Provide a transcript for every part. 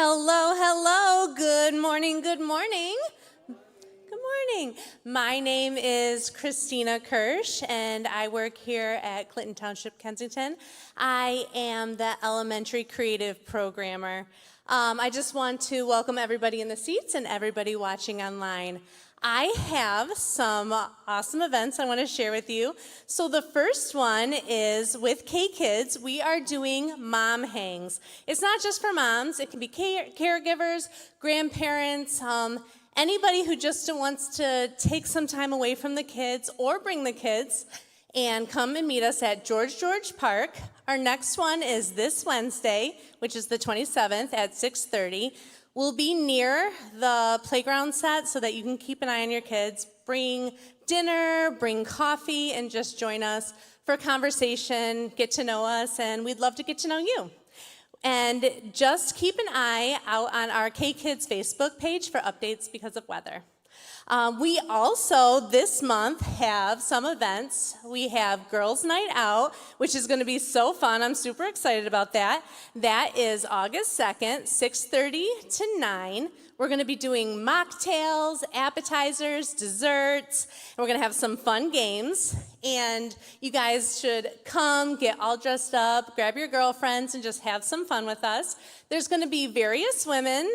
Hello, hello. Good morning, good morning. Good morning. My name is Christina Kirsch, and I work here at Clinton Township, Kensington. I am the elementary creative programmer. I just want to welcome everybody in the seats and everybody watching online. I have some awesome events I want to share with you. So the first one is with K-Kids, we are doing mom hangs. It's not just for moms, it can be caregivers, grandparents, anybody who just wants to take some time away from the kids or bring the kids and come and meet us at George Park. Our next one is this Wednesday, which is the 27th at 6:30. We'll be near the playground set so that you can keep an eye on your kids. Bring dinner, bring coffee, and just join us for a conversation, get to know us, and we'd love to get to know you. And just keep an eye out on our K-Kids Facebook page for updates because of weather. We also, this month, have some events. We have Girls' Night Out, which is going to be so fun. I'm super excited about that. That is August 2nd, 6:30 to 9. We're going to be doing mocktails, appetizers, desserts, and we're going to have some fun games. And you guys should come, get all dressed up, grab your girlfriends, and just have some fun with us. There's going to be various women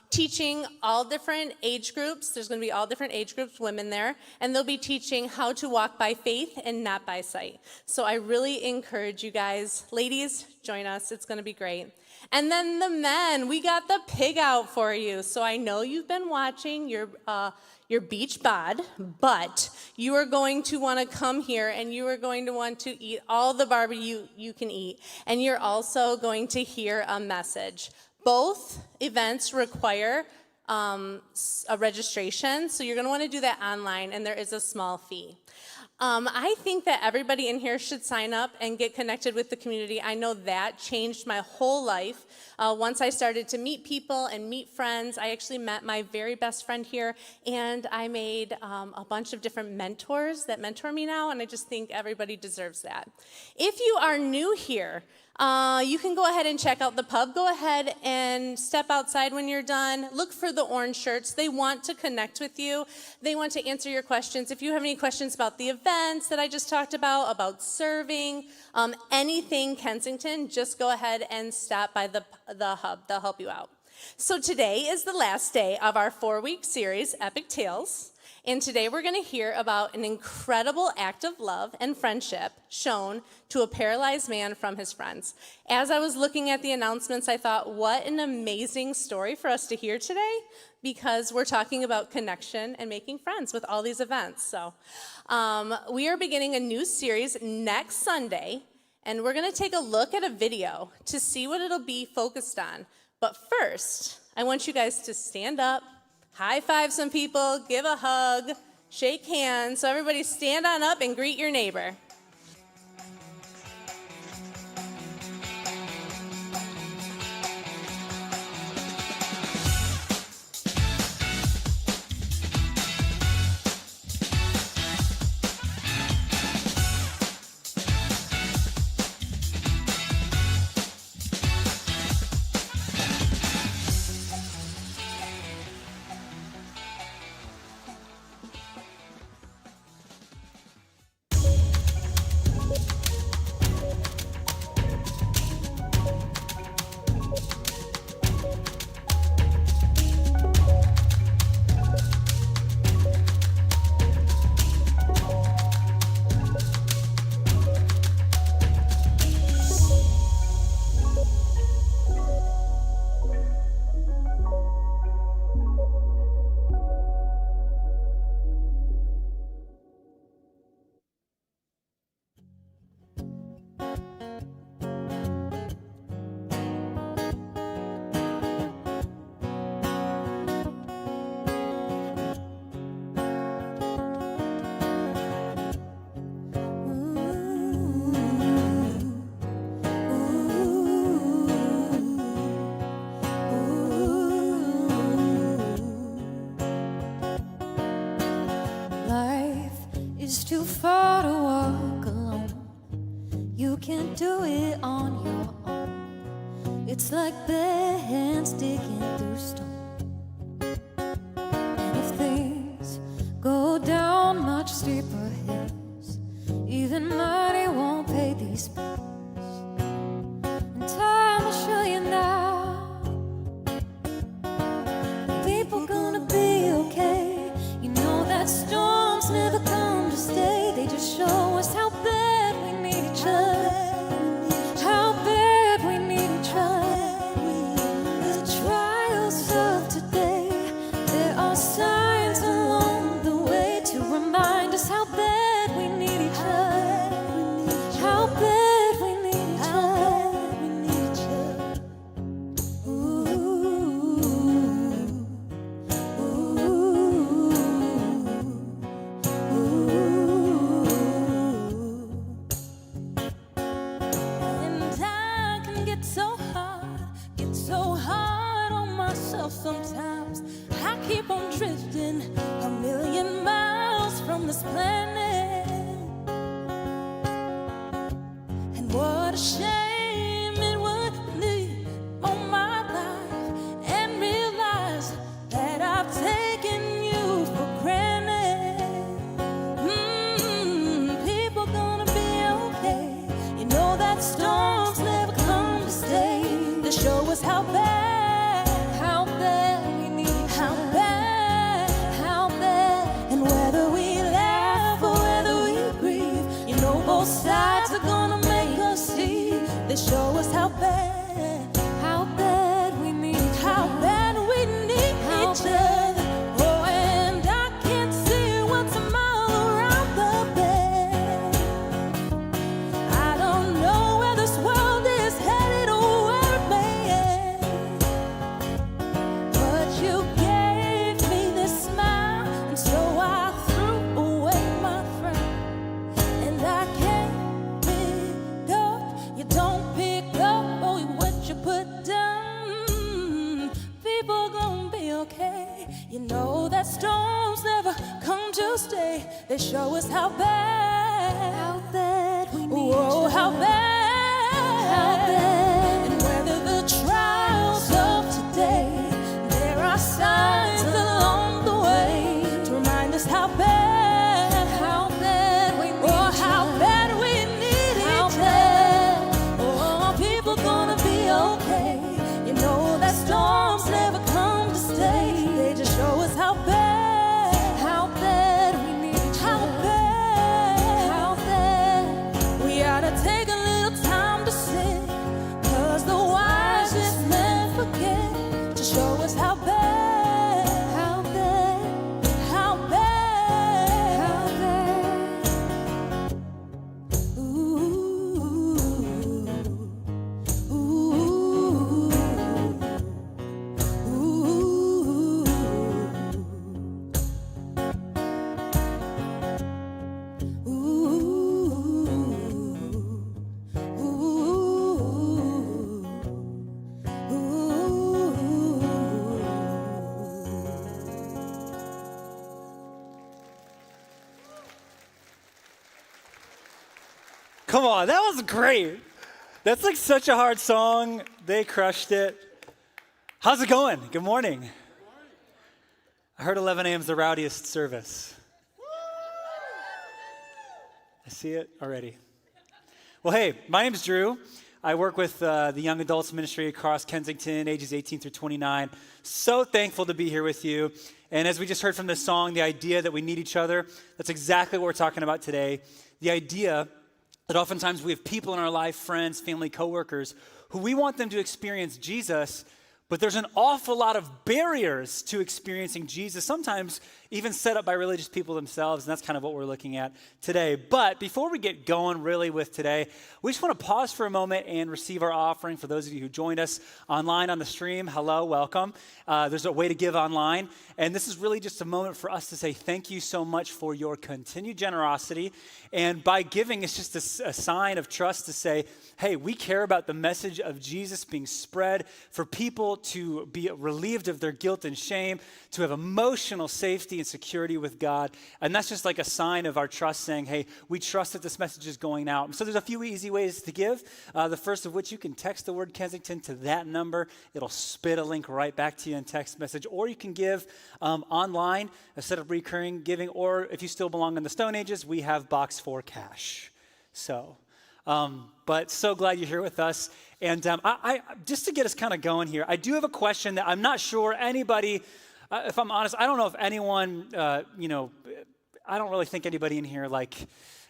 teaching all different age groups. There's going to be all different age groups, women there, and they'll be teaching how to walk by faith and not by sight. So I really encourage you guys, ladies, join us. It's going to be great. And then the men, we got the pig out for you. So I know you've been watching your beach bod, but you are going to want to come here and you are going to want to eat all the barbecue you can eat. And you're also going to hear a message. Both events require a registration, so you're going to want to do that online, and there is a small fee. I think that everybody in here should sign up and get connected with the community. I know that changed my whole life. Once I started to meet people and meet friends, I actually met my very best friend here, and I made a bunch of different mentors that mentor me now, and I just think everybody deserves that. If you are new here, you can go ahead and check out the pub. Go ahead and step outside when you're done. Look for the orange shirts. They want to connect with you. They want to answer your questions. If you have any questions about the events that I just talked about serving, anything Kensington, just go ahead and stop by the hub. They'll help you out. So today is the last day of our 4-week series, Epic Tales. And today we're going to hear about an incredible act of love and friendship shown to a paralyzed man from his friends. As I was looking at the announcements, I thought, what an amazing story for us to hear today, because we're talking about connection and making friends with all these events. So we are beginning a new series next Sunday, and we're going to take a look at a video to see what it'll be focused on. But first, I want you guys to stand up, high five some people, give a hug, shake hands. So everybody stand on up and greet your neighbor. too far to walk alone. You can't do it on your own. It's like bare hands digging through stone. And if things go down much steeper hills, even money won't pay these bills. And time will show you now, people gonna be okay. You know that storms never come to stay. They just show us how bad we need each other. How bad we need each other. The trials of today, there are signs along the way to remind us how bad we need each other. How bad we need each other. Ooh, ooh, ooh. And I can get so hard on myself sometimes. I keep on drifting a million miles from this planet. And what a shame it would be on my life and realize that I've taken you for granted. People gonna be okay. You know that storms never come to stay. They show us how bad we need each other. How bad. And whether we laugh or whether we grieve, you know both sides are gonna make us see. They show us how bad we need each other. How bad we need each other. Oh, and I can't see what's a mile around the bend. I don't know where this world is headed or where it may end. But you gave me this smile, and so I threw away my frown. And I can't pick up, you don't pick up, oh, what you put down. People gonna be okay. You know that storms never come to stay. They show us how bad we need Oh, each how other. bad. How bad. And whether the trials of today, there are signs along the way to remind us how bad we need Oh, each how other. bad we need How each bad. Oh, people gonna be okay. You know that storms never come to stay. They just show us how bad we need each How other. bad. How bad. We ought to take a little time to sit, 'cause the wisest men forget to show us how bad. How bad. How bad. How bad. Ooh, ooh, ooh. Come on, that was great. That's like such a hard song. They crushed it. How's it going? Good morning. I heard 11 a.m. is the rowdiest service. I see it already. Well, hey, my name's Drew. I work with the young adults ministry across Kensington, ages 18 through 29. So thankful to be here with you. And as we just heard from this song, the idea that we need each other, that's exactly what we're talking about today. The idea that oftentimes we have people in our life, friends, family, coworkers, who we want them to experience Jesus, but there's an awful lot of barriers to experiencing Jesus, sometimes even set up by religious people themselves, and that's kind of what we're looking at today. But before we get going really with today, we just want to pause for a moment and receive our offering. For those of you who joined us online on the stream, hello, welcome. There's a way to give online, and this is really just a moment for us to say thank you so much for your continued generosity. And by giving, it's just a sign of trust to say, hey, we care about the message of Jesus being spread, for people to be relieved of their guilt and shame, to have emotional safety and security with God. And that's just like a sign of our trust saying, hey, we trust that this message is going out. So there's a few easy ways to give. The first of which, you can text the word Kensington to that number. It'll spit a link right back to you in text message. Or you can give online, a set of recurring giving. Or if you still belong in the Stone Ages, we have Box 4 Cash. So, but so glad you're here with us. And I just to get us kind of going here, I do have a question that I'm not sure anybody, if I'm honest, I don't know if anyone, I don't really think anybody in here, like,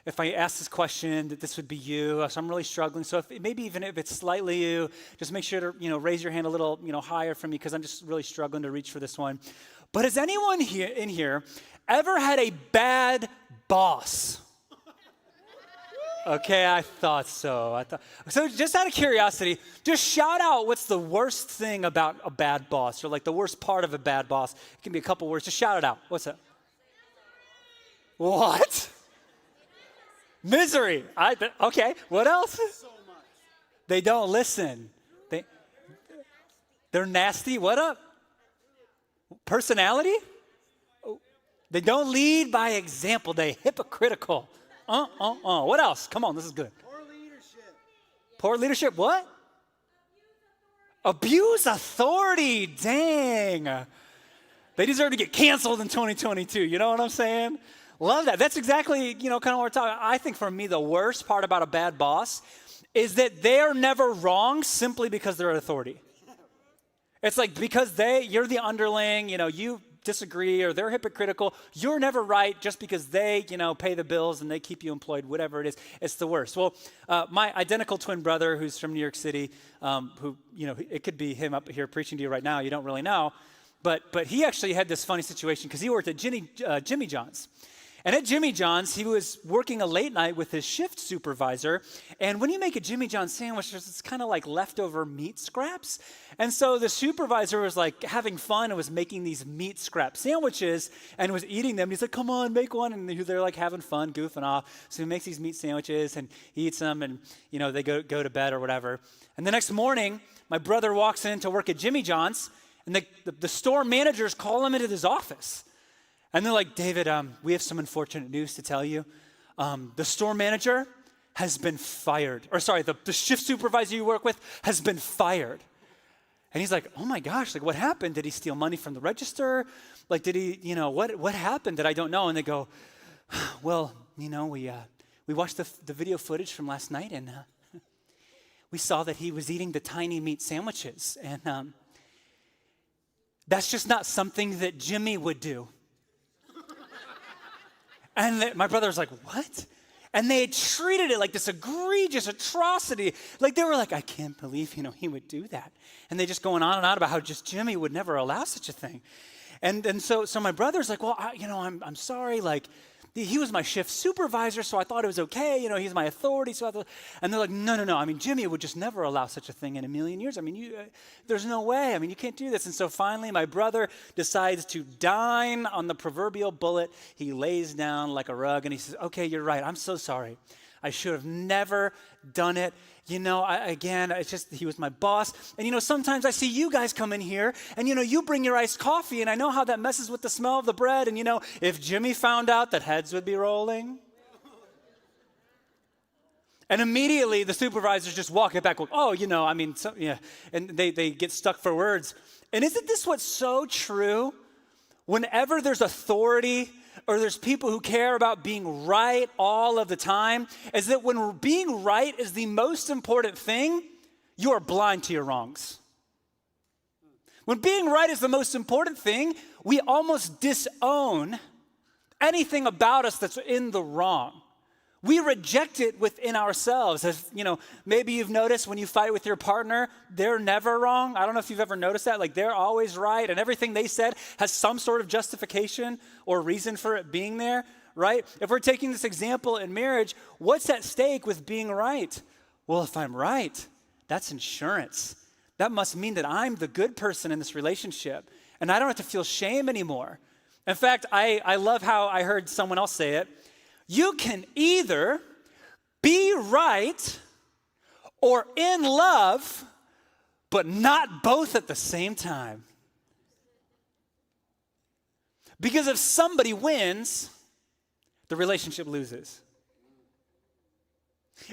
if I ask this question, that this would be you. So I'm really struggling. So maybe even if it's slightly you, just make sure to, raise your hand a little, higher for me, because I'm just really struggling to reach for this one. But has anyone in here ever had a bad boss? Okay, I thought so. So just out of curiosity, just shout out what's the worst thing about a bad boss, or like the worst part of a bad boss. It can be a couple words. Just shout it out. What's that? What? Misery. Okay, what else? So much. They don't listen. They're nasty. What up? Personality? They don't lead by example. They're hypocritical. What else? Come on, this is good. Poor leadership. Poor leadership, what? Abuse authority. Dang. They deserve to get canceled in 2022. You know what I'm saying? Love that. That's exactly, kind of what we're talking about. I think for me, the worst part about a bad boss is that they are never wrong simply because they're an authority. It's like because you're the underling, you disagree or they're hypocritical, you're never right just because they, pay the bills and they keep you employed, whatever it is. It's the worst. Well, my identical twin brother who's from New York City, who, it could be him up here preaching to you right now. You don't really know. But he actually had this funny situation because he worked at Jimmy John's. And at Jimmy John's, he was working a late night with his shift supervisor. And when you make a Jimmy John's sandwich, it's kind of like leftover meat scraps. And so the supervisor was like having fun and was making these meat scrap sandwiches and was eating them. He's like, come on, make one. And they're like having fun, goofing off. So he makes these meat sandwiches and he eats them and, they go to bed or whatever. And the next morning, my brother walks in to work at Jimmy John's and the store managers call him into his office. And they're like, David, we have some unfortunate news to tell you. The store manager has been fired. Or sorry, the shift supervisor you work with has been fired. And he's like, oh my gosh, like what happened? Did he steal money from the register? Like did he, what happened that I don't know? And they go, well, we watched the video footage from last night and we saw that he was eating the tiny meat sandwiches. And that's just not something that Jimmy would do. And my brother was like, what? And they had treated it like this egregious atrocity. Like they were like, I can't believe, he would do that. And they just going on and on about how just Jimmy would never allow such a thing. And so my brother's like, well, I'm sorry. Like he was my shift supervisor, so I thought it was okay. He's my authority. And they're like, no. I mean, Jimmy would just never allow such a thing in a million years. I mean, there's no way. I mean, you can't do this. And so finally, my brother decides to dine on the proverbial bullet. He lays down like a rug and he says, okay, you're right. I'm so sorry. I should have never done it. It's just, he was my boss. And, sometimes I see you guys come in here and, you bring your iced coffee and I know how that messes with the smell of the bread. And, if Jimmy found out, that heads would be rolling. And immediately the supervisors just walk it back. Oh, yeah. And they get stuck for words. And isn't this what's so true? Whenever there's authority or there's people who care about being right all of the time, is that when being right is the most important thing, you are blind to your wrongs. When being right is the most important thing, we almost disown anything about us that's in the wrong. We reject it within ourselves. As maybe you've noticed when you fight with your partner, they're never wrong. I don't know if you've ever noticed that. Like they're always right, and everything they said has some sort of justification or reason for it being there, right? If we're taking this example in marriage, what's at stake with being right? Well, if I'm right, that's insurance. That must mean that I'm the good person in this relationship, and I don't have to feel shame anymore. In fact, I love how I heard someone else say it. You can either be right or in love, but not both at the same time. Because if somebody wins, the relationship loses.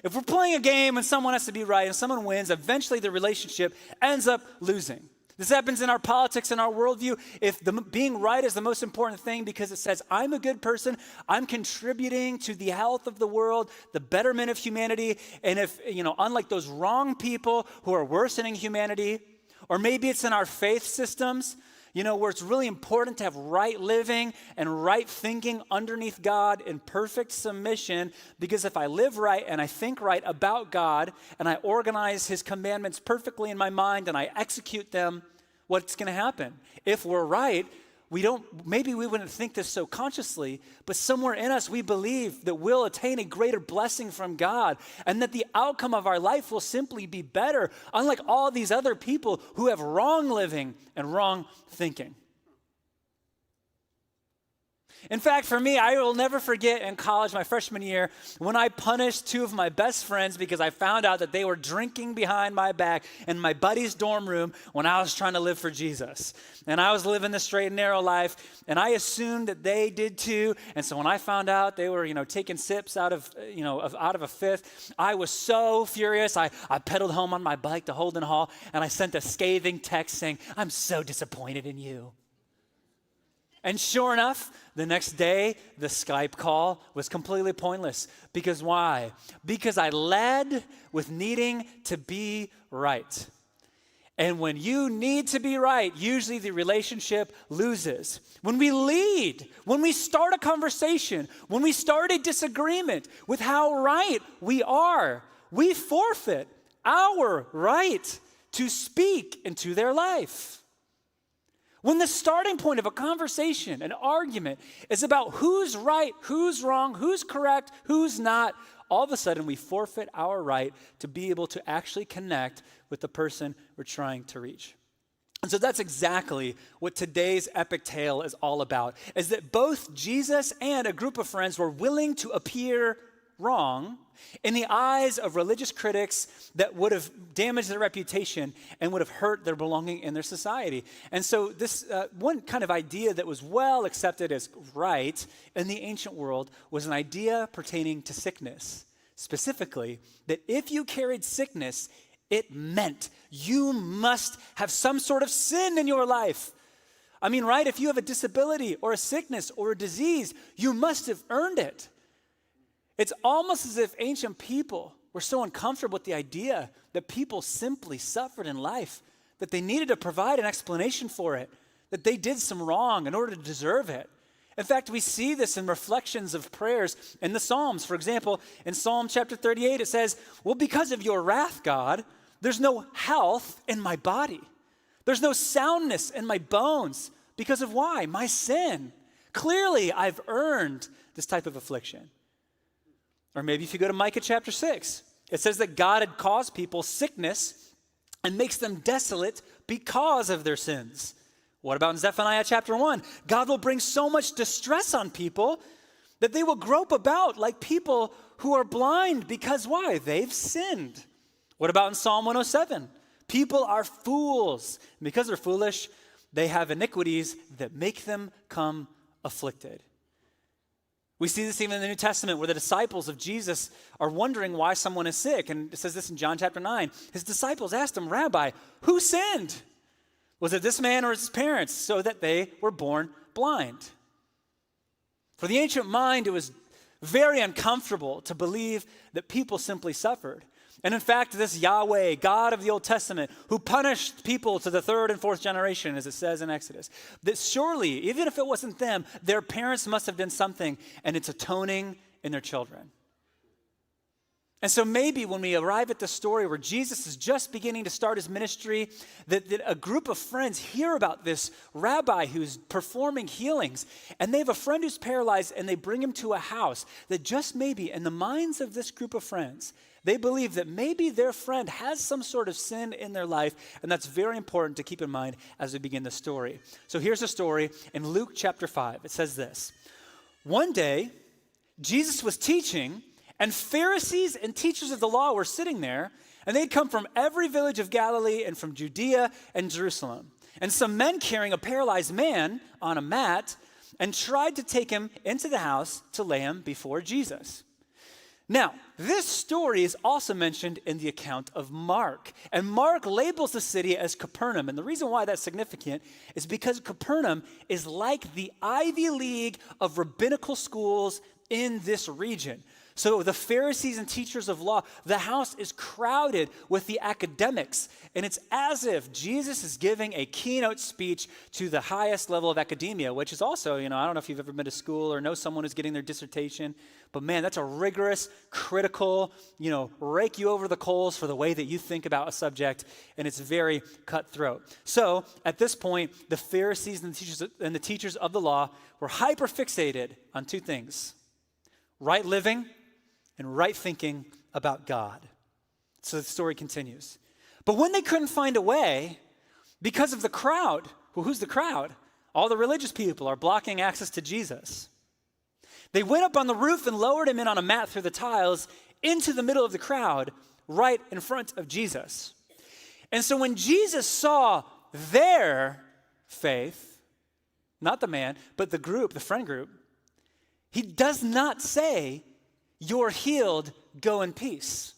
If we're playing a game and someone has to be right and someone wins, eventually the relationship ends up losing. This happens in our politics and our worldview. If being right is the most important thing because it says, I'm a good person, I'm contributing to the health of the world, the betterment of humanity, and if, unlike those wrong people who are worsening humanity, or maybe it's in our faith systems, where it's really important to have right living and right thinking underneath God in perfect submission, because if I live right and I think right about God and I organize his commandments perfectly in my mind and I execute them, what's going to happen? If we're right, maybe we wouldn't think this so consciously, but somewhere in us we believe that we'll attain a greater blessing from God and that the outcome of our life will simply be better, unlike all these other people who have wrong living and wrong thinking. In fact, for me, I will never forget in college, my freshman year, when I punished two of my best friends because I found out that they were drinking behind my back in my buddy's dorm room when I was trying to live for Jesus. And I was living the straight and narrow life, and I assumed that they did too. And so when I found out they were, taking sips out of a fifth, I was so furious. I pedaled home on my bike to Holden Hall, and I sent a scathing text saying, "I'm so disappointed in you." And sure enough, the next day, the Skype call was completely pointless. Because why? Because I led with needing to be right. And when you need to be right, usually the relationship loses. When we lead, when we start a conversation, when we start a disagreement with how right we are, we forfeit our right to speak into their life. When the starting point of a conversation, an argument, is about who's right, who's wrong, who's correct, who's not, all of a sudden we forfeit our right to be able to actually connect with the person we're trying to reach. And so that's exactly what today's epic tale is all about, is that both Jesus and a group of friends were willing to appear wrong in the eyes of religious critics that would have damaged their reputation and would have hurt their belonging in their society. And so this one kind of idea that was well accepted as right in the ancient world was an idea pertaining to sickness. Specifically, that if you carried sickness, it meant you must have some sort of sin in your life. I mean, right? If you have a disability or a sickness or a disease, you must have earned it. It's almost as if ancient people were so uncomfortable with the idea that people simply suffered in life, that they needed to provide an explanation for it, that they did some wrong in order to deserve it. In fact, we see this in reflections of prayers in the Psalms. For example, in Psalm chapter 38, it says, "Well, because of your wrath, God, there's no health in my body. There's no soundness in my bones. Because of why? My sin. Clearly, I've earned this type of affliction." Or maybe if you go to Micah chapter 6, it says that God had caused people sickness and makes them desolate because of their sins. What about in Zephaniah chapter 1? God will bring so much distress on people that they will grope about like people who are blind because why? They've sinned. What about in Psalm 107? People are fools. And because they're foolish, they have iniquities that make them come afflicted. We see this even in the New Testament where the disciples of Jesus are wondering why someone is sick. And it says this in John chapter 9. His disciples asked him, "Rabbi, who sinned? Was it this man or his parents so that they were born blind?" For the ancient mind, it was very uncomfortable to believe that people simply suffered. And in fact, this Yahweh, God of the Old Testament, who punished people to the third and fourth generation, as it says in Exodus, that surely, even if it wasn't them, their parents must have done something, and it's atoning in their children. And so maybe when we arrive at the story where Jesus is just beginning to start his ministry, that a group of friends hear about this rabbi who's performing healings, and they have a friend who's paralyzed, and they bring him to a house, that just maybe in the minds of this group of friends, they believe that maybe their friend has some sort of sin in their life, and that's very important to keep in mind as we begin the story. So here's the story in Luke chapter 5. It says this: "One day, Jesus was teaching, and Pharisees and teachers of the law were sitting there, and they'd come from every village of Galilee and from Judea and Jerusalem. And some men carrying a paralyzed man on a mat and tried to take him into the house to lay him before Jesus. Now, this story is also mentioned in the account of Mark. And Mark labels the city as Capernaum. And the reason why that's significant is because Capernaum is like the Ivy League of rabbinical schools in this region. So the Pharisees and teachers of law, the house is crowded with the academics. And it's as if Jesus is giving a keynote speech to the highest level of academia, which is also, I don't know if you've ever been to school or know someone who's getting their dissertation, but man, that's a rigorous, critical, rake you over the coals for the way that you think about a subject, and it's very cutthroat. So at this point, the Pharisees and the teachers of the law were hyper-fixated on two things: right living and right thinking about God. So the story continues. But when they couldn't find a way, because of the crowd, well, who's the crowd? All the religious people are blocking access to Jesus. They went up on the roof and lowered him in on a mat through the tiles into the middle of the crowd, right in front of Jesus. And so when Jesus saw their faith, not the man, but the group, the friend group, he does not say, "You're healed, go in peace."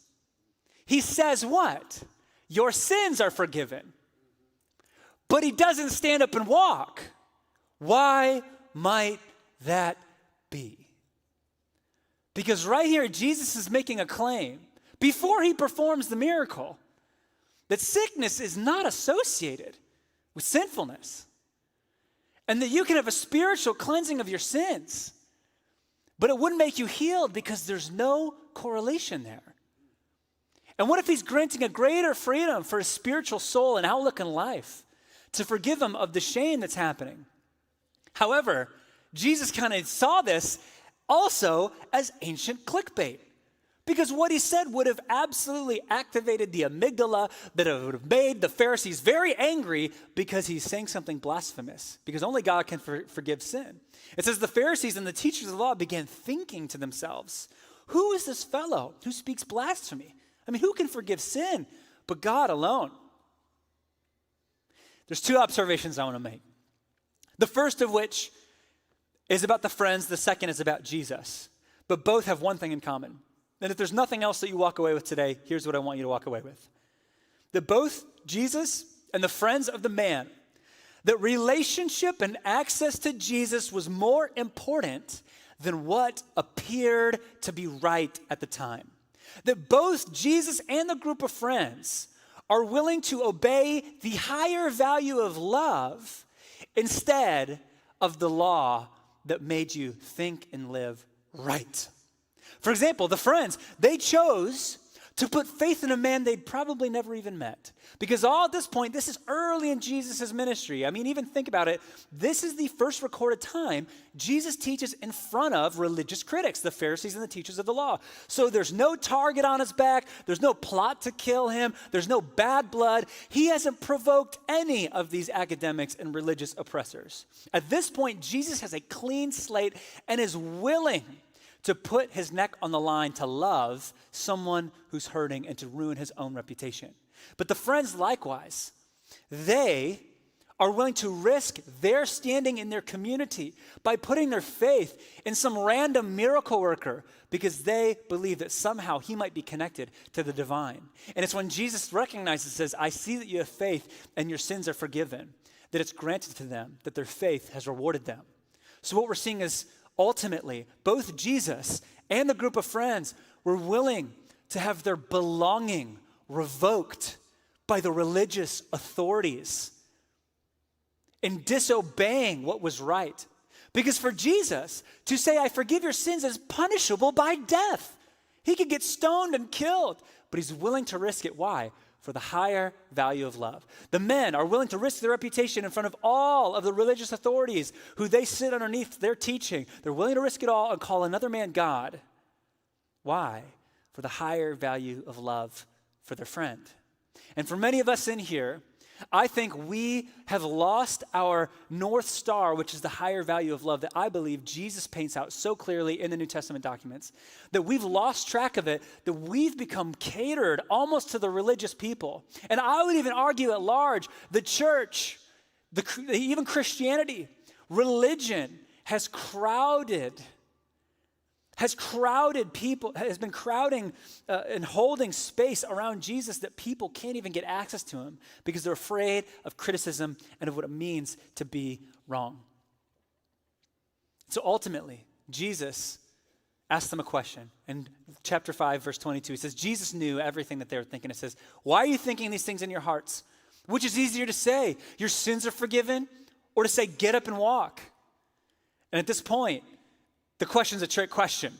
He says what? Your sins are forgiven. But he doesn't stand up and walk. Why might that be? Because right here, Jesus is making a claim before he performs the miracle that sickness is not associated with sinfulness, and that you can have a spiritual cleansing of your sins, but it wouldn't make you healed because there's no correlation there. And what if he's granting a greater freedom for his spiritual soul and outlook in life to forgive him of the shame that's happening? However, Jesus kind of saw this also as ancient clickbait, because what he said would have absolutely activated the amygdala, that it would have made the Pharisees very angry because he's saying something blasphemous, because only God can forgive sin. It says the Pharisees and the teachers of the law began thinking to themselves, who is this fellow who speaks blasphemy? I mean, who can forgive sin but God alone? There's two observations I want to make. The first of which is about the friends. The second is about Jesus. But both have one thing in common. And if there's nothing else that you walk away with today, here's what I want you to walk away with. That both Jesus and the friends of the man, that relationship and access to Jesus was more important than what appeared to be right at the time. That both Jesus and the group of friends are willing to obey the higher value of love instead of the law that made you think and live right. For example, the friends, they chose to put faith in a man they'd probably never even met. Because all at this point, this is early in Jesus' ministry. I mean, even think about it. This is the first recorded time Jesus teaches in front of religious critics, the Pharisees and the teachers of the law. So there's no target on his back. There's no plot to kill him. There's no bad blood. He hasn't provoked any of these academics and religious oppressors. At this point, Jesus has a clean slate and is willing to put his neck on the line to love someone who's hurting and to ruin his own reputation. But the friends likewise, they are willing to risk their standing in their community by putting their faith in some random miracle worker because they believe that somehow he might be connected to the divine. And it's when Jesus recognizes, says, I see that you have faith and your sins are forgiven, that it's granted to them, that their faith has rewarded them. So what we're seeing is ultimately, both Jesus and the group of friends were willing to have their belonging revoked by the religious authorities in disobeying what was right. Because for Jesus to say, I forgive your sins is punishable by death. He could get stoned and killed, but he's willing to risk it. Why? For the higher value of love. The men are willing to risk their reputation in front of all of the religious authorities who they sit underneath their teaching. They're willing to risk it all and call another man God. Why? For the higher value of love for their friend. And for many of us in here, I think we have lost our North Star, which is the higher value of love that I believe Jesus paints out so clearly in the New Testament documents, that we've lost track of it, that we've become catered almost to the religious people. And I would even argue at large, the church, even Christianity, religion has people, has been crowding and holding space around Jesus that people can't even get access to him because they're afraid of criticism and of what it means to be wrong. So ultimately, Jesus asked them a question. In chapter 5, verse 22, he says, Jesus knew everything that they were thinking. It says, why are you thinking these things in your hearts? Which is easier to say, your sins are forgiven, or to say, get up and walk? And at this point, the question's a trick question.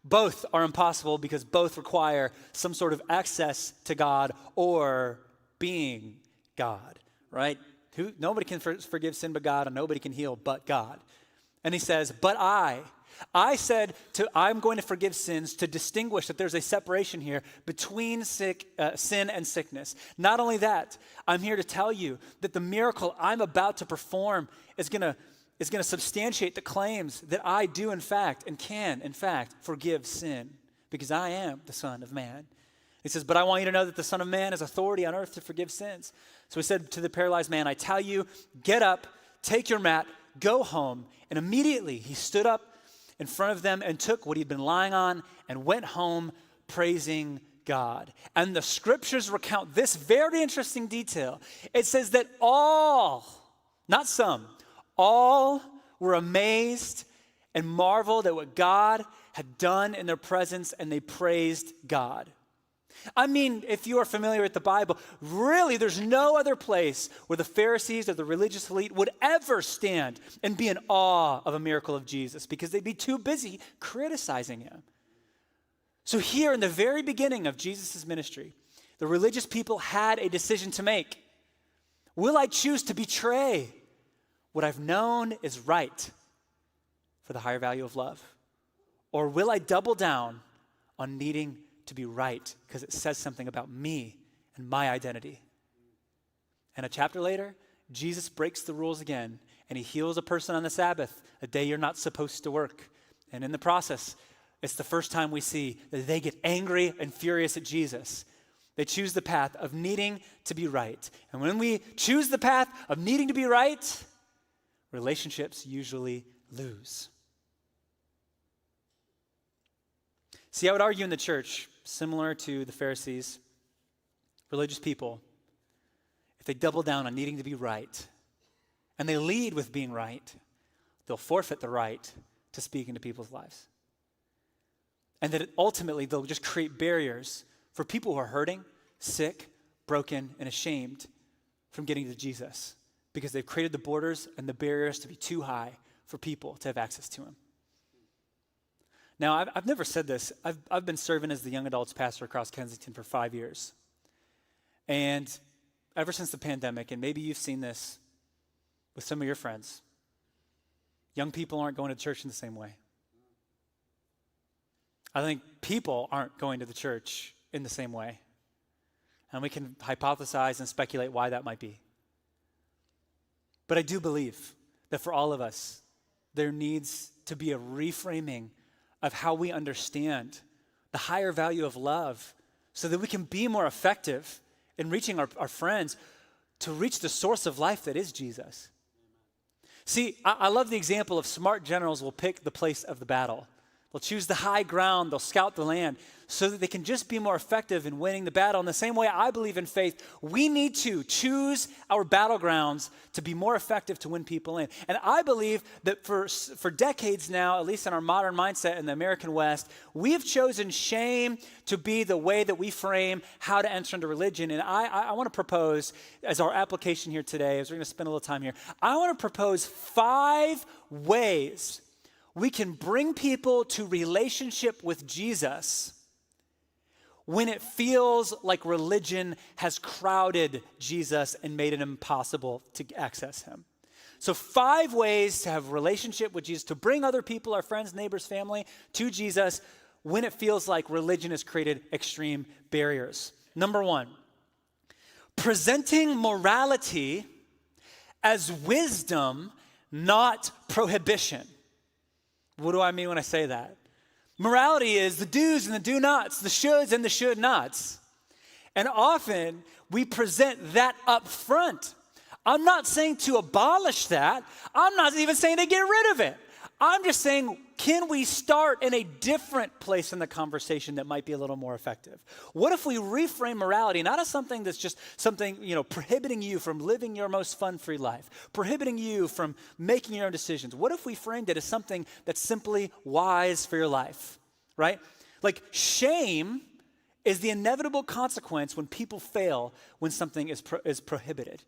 Both are impossible because both require some sort of access to God or being God, right? Nobody can forgive sin but God, and nobody can heal but God. And he says, but I said I'm going to forgive sins to distinguish that there's a separation here between sin and sickness. Not only that, I'm here to tell you that the miracle I'm about to perform is going to substantiate the claims that I do in fact and can in fact forgive sin because I am the Son of Man. He says, but I want you to know that the Son of Man has authority on earth to forgive sins. So he said to the paralyzed man, I tell you, get up, take your mat, go home. And immediately he stood up in front of them and took what he'd been lying on and went home praising God. And the scriptures recount this very interesting detail. It says that all, not some, all were amazed and marveled at what God had done in their presence, and they praised God. I mean, if you are familiar with the Bible, really there's no other place where the Pharisees or the religious elite would ever stand and be in awe of a miracle of Jesus because they'd be too busy criticizing him. So here in the very beginning of Jesus' ministry, the religious people had a decision to make. Will I choose to betray what I've known is right for the higher value of love? Or will I double down on needing to be right because it says something about me and my identity? And a chapter later, Jesus breaks the rules again and he heals a person on the Sabbath, a day you're not supposed to work. And in the process, it's the first time we see that they get angry and furious at Jesus. They choose the path of needing to be right. And when we choose the path of needing to be right, relationships usually lose. See, I would argue in the church, similar to the Pharisees, religious people, if they double down on needing to be right, and they lead with being right, they'll forfeit the right to speak into people's lives. And that ultimately they'll just create barriers for people who are hurting, sick, broken, and ashamed from getting to Jesus because they've created the borders and the barriers to be too high for people to have access to him. Now, I've never said this. I've been serving as the young adults pastor across Kensington for 5 years. And ever since the pandemic, and maybe you've seen this with some of your friends, young people aren't going to church in the same way. I think people aren't going to the church in the same way. And we can hypothesize and speculate why that might be. But I do believe that for all of us, there needs to be a reframing of how we understand the higher value of love so that we can be more effective in reaching our friends to reach the source of life that is Jesus. See, I love the example of smart generals will pick the place of the battle. They'll choose the high ground, they'll scout the land so that they can just be more effective in winning the battle. In the same way I believe in faith, we need to choose our battlegrounds to be more effective to win people in. And I believe that for decades now, at least in our modern mindset in the American West, we have chosen shame to be the way that we frame how to enter into religion. And I want to propose, as our application here today, as we're going to spend a little time here, I want to propose 5 ways we can bring people to relationship with Jesus when it feels like religion has crowded Jesus and made it impossible to access him. So 5 ways to have relationship with Jesus, to bring other people, our friends, neighbors, family, to Jesus when it feels like religion has created extreme barriers. Number 1, presenting morality as wisdom, not prohibition. What do I mean when I say that? Morality is the do's and the do nots, the shoulds and the should nots. And often we present that up front. I'm not saying to abolish that. I'm not even saying to get rid of it. I'm just saying, can we start in a different place in the conversation that might be a little more effective? What if we reframe morality not as something that's just something, prohibiting you from living your most fun-free life, prohibiting you from making your own decisions? What if we framed it as something that's simply wise for your life, right? Like shame is the inevitable consequence when people fail when something is prohibited.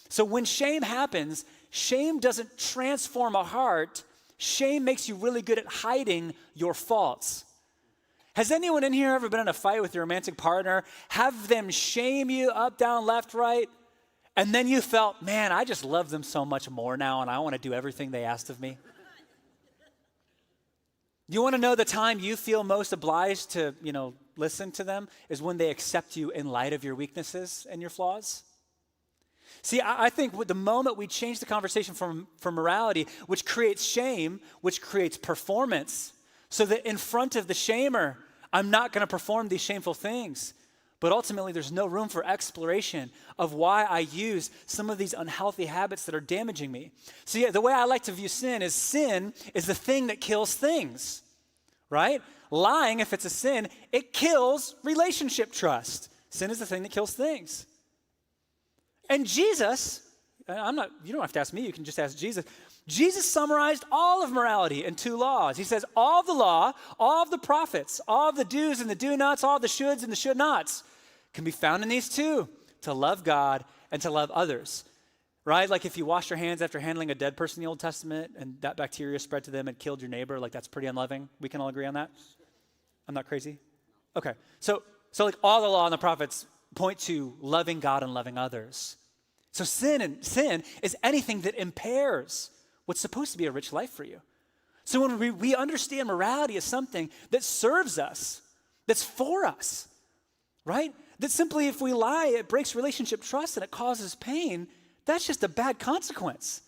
So when shame happens, shame doesn't transform a heart. Shame makes you really good at hiding your faults. Has anyone in here ever been in a fight with your romantic partner, have them shame you up, down, left, right, and then you felt, man, I just love them so much more now and I want to do everything they asked of me? You want to know the time you feel most obliged to, listen to them is when they accept you in light of your weaknesses and your flaws? See, I think with the moment we change the conversation from morality, which creates shame, which creates performance, so that in front of the shamer, I'm not going to perform these shameful things. But ultimately, there's no room for exploration of why I use some of these unhealthy habits that are damaging me. See, the way I like to view sin is the thing that kills things, right? Lying, if it's a sin, it kills relationship trust. Sin is the thing that kills things. And Jesus, you don't have to ask me, you can just ask Jesus. Jesus summarized all of morality in 2 laws. He says, all of the law, all of the prophets, all of the do's and the do-nots, all the shoulds and the should-nots can be found in these 2, to love God and to love others, right? Like if you wash your hands after handling a dead person in the Old Testament and that bacteria spread to them and killed your neighbor, like that's pretty unloving. We can all agree on that? I'm not crazy? Okay, so like all the law and the prophets point to loving God and loving others. So sin is anything that impairs what's supposed to be a rich life for you. So when we understand morality as something that serves us, that's for us, right? That simply if we lie, it breaks relationship trust and it causes pain, that's just a bad consequence.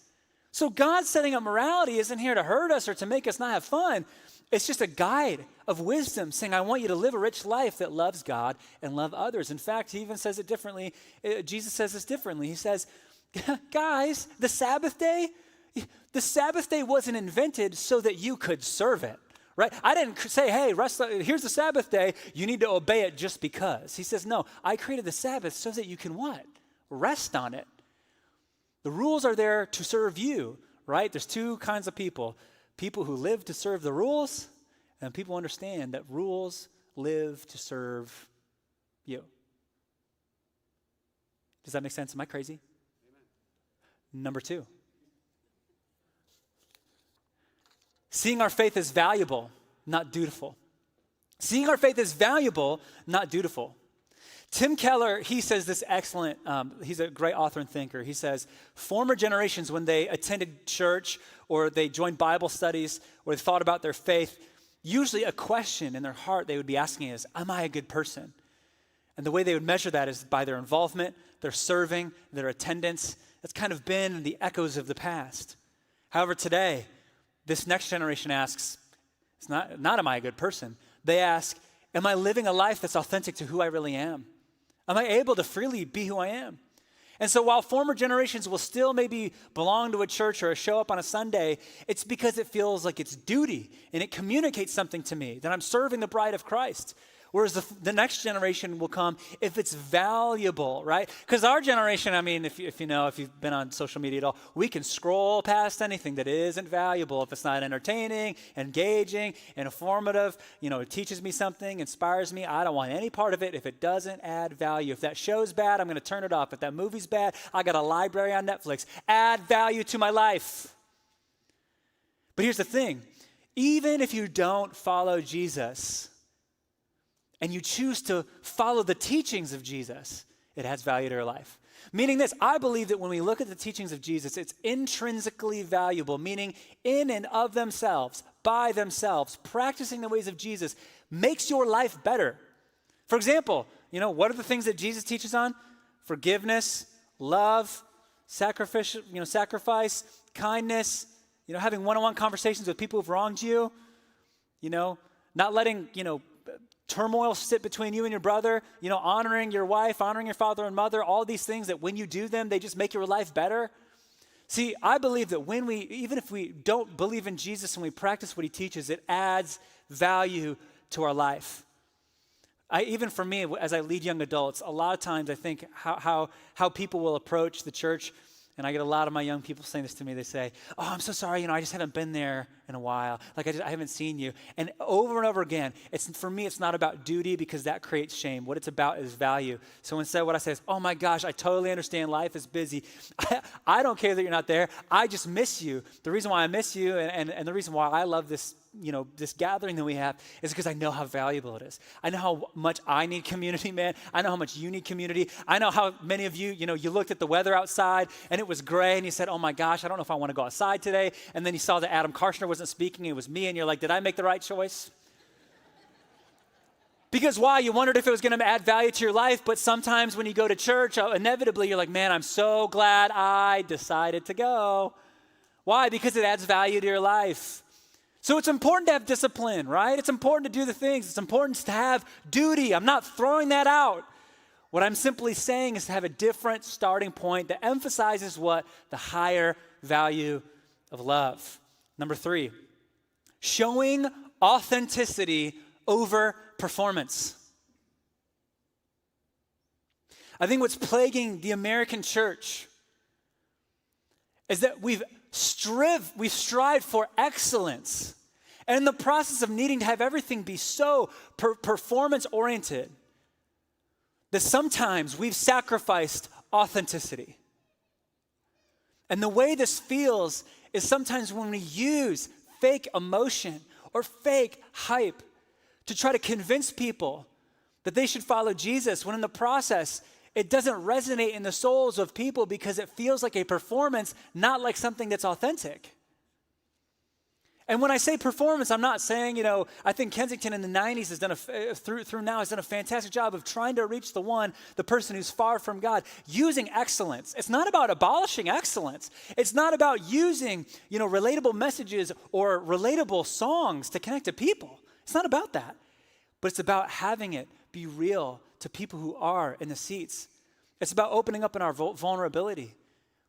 So God setting up morality isn't here to hurt us or to make us not have fun. It's just a guide of wisdom saying, I want you to live a rich life that loves God and love others. In fact, he even says it differently. Jesus says this differently. He says, guys, the Sabbath day wasn't invented so that you could serve it, right? I didn't say, hey, here's the Sabbath day. You need to obey it just because. He says, no, I created the Sabbath so that you can what? Rest on it. The rules are there to serve you, right? There's 2 kinds of people. People who live to serve the rules, and people understand that rules live to serve you. Does that make sense? Am I crazy? Amen. Number 2. Seeing our faith as valuable, not dutiful. Seeing our faith as valuable, not dutiful. Tim Keller, he says this excellent, he's a great author and thinker. He says, former generations, when they attended church or they joined Bible studies or they thought about their faith, usually a question in their heart they would be asking is, am I a good person? And the way they would measure that is by their involvement, their serving, their attendance. That's kind of been the echoes of the past. However, today, this next generation asks, it's not am I a good person? They ask, am I living a life that's authentic to who I really am? Am I able to freely be who I am? And so while former generations will still maybe belong to a church or show up on a Sunday, it's because it feels like it's duty and it communicates something to me, that I'm serving the bride of Christ. Whereas the next generation will come if it's valuable, right? Because our generation, I mean, if you've been on social media at all, we can scroll past anything that isn't valuable if it's not entertaining, engaging, informative, it teaches me something, inspires me. I don't want any part of it if it doesn't add value. If that show's bad, I'm going to turn it off. If that movie's bad, I got a library on Netflix. Add value to my life. But here's the thing. Even if you don't follow Jesus, and you choose to follow the teachings of Jesus, it adds value to your life. Meaning this, I believe that when we look at the teachings of Jesus, it's intrinsically valuable, meaning in and of themselves, by themselves, practicing the ways of Jesus makes your life better. For example, what are the things that Jesus teaches on? Forgiveness, love, sacrifice, kindness, having one-on-one conversations with people who've wronged you, not letting, turmoil sit between you and your brother, honoring your wife, honoring your father and mother, all these things that when you do them, they just make your life better. See, I believe that even if we don't believe in Jesus and we practice what he teaches, it adds value to our life. Even for me, as I lead young adults, a lot of times I think how people will approach the church, and I get a lot of my young people saying this to me. They say, "Oh, I'm so sorry, I just haven't been there in a while. Like I haven't seen you." And over and over again, for me, it's not about duty because that creates shame. What it's about is value. So instead, what I say is, "Oh my gosh, I totally understand. Life is busy. I don't care that you're not there. I just miss you. The reason why I miss you, and the reason why I love this." This gathering that we have is because I know how valuable it is. I know how much I need community, man. I know how much you need community. I know how many of you, you looked at the weather outside and it was gray and you said, "Oh my gosh, I don't know if I want to go outside today." And then you saw that Adam Karshner wasn't speaking, it was me, and you're like, "Did I make the right choice?" Because why? You wondered if it was going to add value to your life, but sometimes when you go to church, inevitably you're like, "Man, I'm so glad I decided to go." Why? Because it adds value to your life. So it's important to have discipline, right? It's important to do the things. It's important to have duty. I'm not throwing that out. What I'm simply saying is to have a different starting point that emphasizes what? The higher value of love. Number 3, showing authenticity over performance. I think what's plaguing the American church is that we've strived for excellence. And in the process of needing to have everything be so performance-oriented, that sometimes we've sacrificed authenticity. And the way this feels is sometimes when we use fake emotion or fake hype to try to convince people that they should follow Jesus, when in the process, it doesn't resonate in the souls of people because it feels like a performance, not like something that's authentic. And when I say performance, I'm not saying, I think Kensington in the 90s has done through now has done a fantastic job of trying to reach the person who's far from God, using excellence. It's not about abolishing excellence. It's not about using, relatable messages or relatable songs to connect to people. It's not about that. But it's about having it be real to people who are in the seats. It's about opening up in our vulnerability.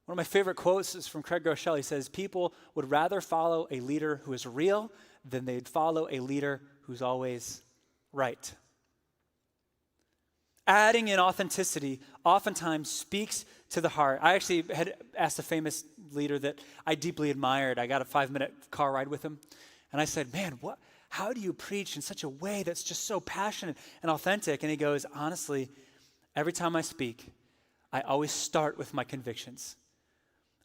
One of my favorite quotes is from Craig Groeschel. He says, "People would rather follow a leader who is real than they'd follow a leader who's always right." Adding in authenticity oftentimes speaks to the heart. I actually had asked a famous leader that I deeply admired. I got a 5-minute car ride with him. And I said, "Man, how do you preach in such a way that's just so passionate and authentic?" And he goes, "Honestly, every time I speak, I always start with my convictions."